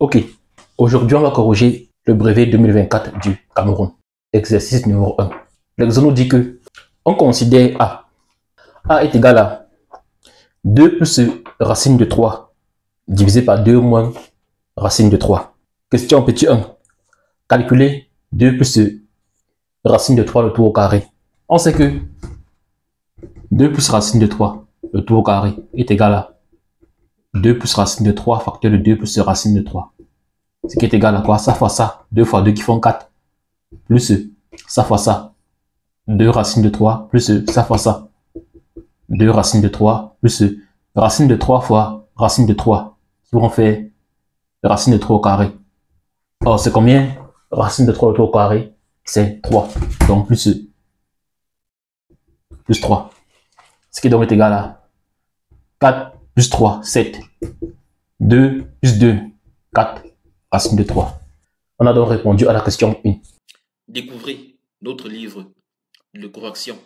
Ok, aujourd'hui on va corriger le brevet 2024 du Cameroun. Exercice numéro 1. L'examen nous dit que on considère A. A est égal à 2 plus racine de 3 divisé par 2 moins racine de 3. Question petit 1. Calculer 2 plus racine de 3 le tout au carré. On sait que 2 plus racine de 3 le tout au carré est égal à 2 plus racine de 3 facteur de 2 plus racine de 3. Ce qui est égal à quoi? Ça fois ça. 2 fois 2 qui font 4. Plus ça fois ça. 2 racines de 3 plus ça fois ça. 2 racines de 3 plus racine de 3 fois racine de 3. Qui vont faire racine de 3 au carré. Or, c'est combien? Racine de 3 au carré, c'est 3. Donc, plus 3. Ce qui donc est égal à 4 plus 3, 7. 2 plus 2, 4, racine de 3. On a donc répondu à la question 1. Découvrez notre livre de correction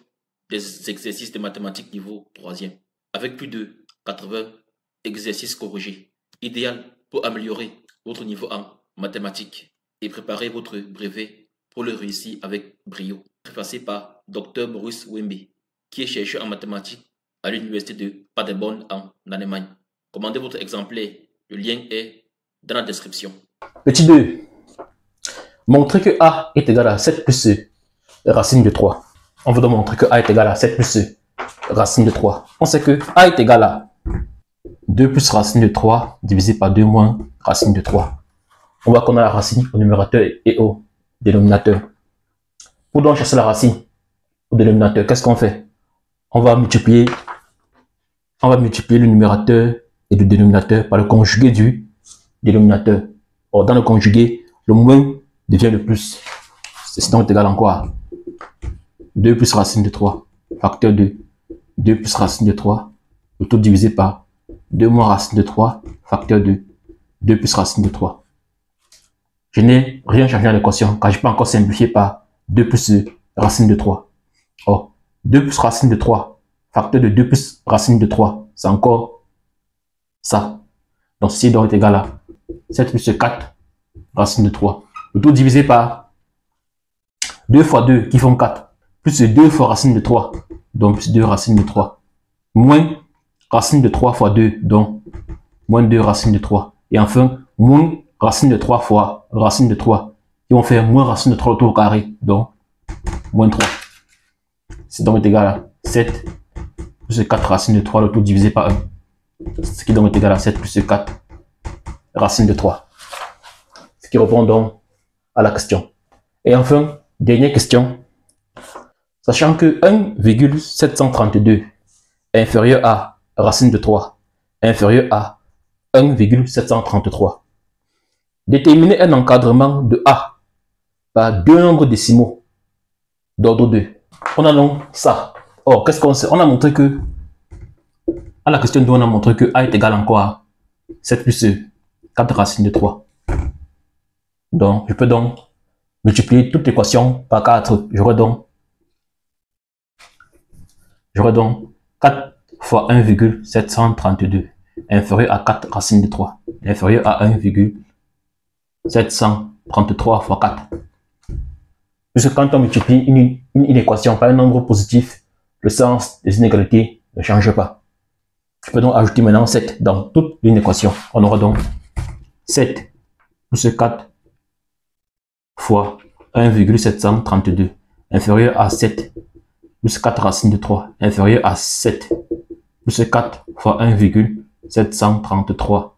des exercices de mathématiques niveau 3e, avec plus de 80 exercices corrigés, idéal pour améliorer votre niveau en mathématiques et préparer votre brevet pour le réussir avec brio. Préfacé par Dr Maurice Wembe, qui est chercheur en mathématiques à l'université de Paderborn en Allemagne. Commandez votre exemplaire, le lien est dans la description. Petit 2. Montrer que A est égal à 7 plus racine de 3. On veut donc montrer que A est égal à 7 plus racine de 3. On sait que A est égal à 2 plus racine de 3 divisé par 2 moins racine de 3. On voit qu'on a la racine au numérateur et au dénominateur. Pour donc chercher la racine au dénominateur, qu'est-ce qu'on fait? On va multiplier le numérateur et le dénominateur par le conjugué du dénominateur. Or, dans le conjugué, le moins devient le plus. C'est donc égal en quoi? 2 plus racine de 3, facteur de 2 plus racine de 3, le tout divisé par 2 moins racine de 3, facteur de 2 plus racine de 3. Je n'ai rien changé dans l'équation, car je peux encore simplifier par 2 plus racine de 3. Or, 2 plus racine de 3, facteur de 2 plus racine de 3, c'est encore ça. Donc, ceci doit être égal à 7 plus 4 racine de 3. Le tout divisé par 2 fois 2 qui font 4. Plus 2 fois racine de 3, donc plus 2 racine de 3. Moins racine de 3 fois 2, donc moins 2 racine de 3. Et enfin, moins racine de 3 fois racine de 3, qui vont faire moins racine de 3 au carré, donc moins 3. C'est donc égal à 7 plus 4 racine de 3, le tout divisé par 1. Ce qui donc est égal à 7 plus 4 racine de 3. Ce qui répond donc à la question. Et enfin, dernière question. Sachant que 1,732 est inférieur à racine de 3, inférieur à 1,733. Déterminer un encadrement de A par deux nombres décimaux d'ordre 2. On a donc ça. Or, qu'est-ce qu'on sait? On a montré que, à la question 2, on a montré que A est égal en quoi? 7 plus 4 racine de 3. Donc, je peux donc multiplier toute l'équation par 4. J'aurai donc 4 fois 1,732 inférieur à 4 racine de 3, inférieur à 1,733 fois 4. Puisque quand on multiplie une équation par un nombre positif, le sens des inégalités ne change pas. Je peux donc ajouter maintenant 7 dans toute une équation. On aura donc 7 plus 4 fois 1,732 inférieur à 7 plus 4 racine de 3 inférieur à 7 plus 4 fois 1,733.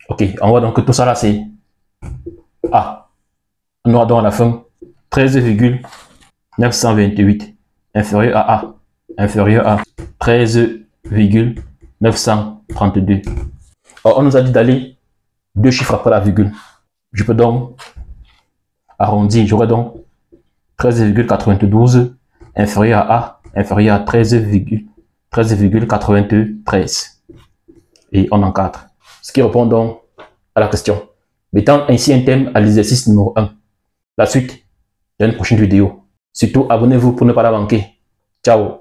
Ok, on voit donc que tout ça là c'est A. On aura donc à la fin 13,928 inférieur à A inférieur à 13,932. Alors, on nous a dit d'aller 2 chiffres après la virgule. Je peux donc arrondir, j'aurai donc 13,92 inférieur à A inférieur à 13,93 et on encadre. Ce qui répond donc à la question. Mettant ainsi un thème à l'exercice numéro 1. La suite dans une prochaine vidéo. Surtout, abonnez-vous pour ne pas la manquer. Ciao.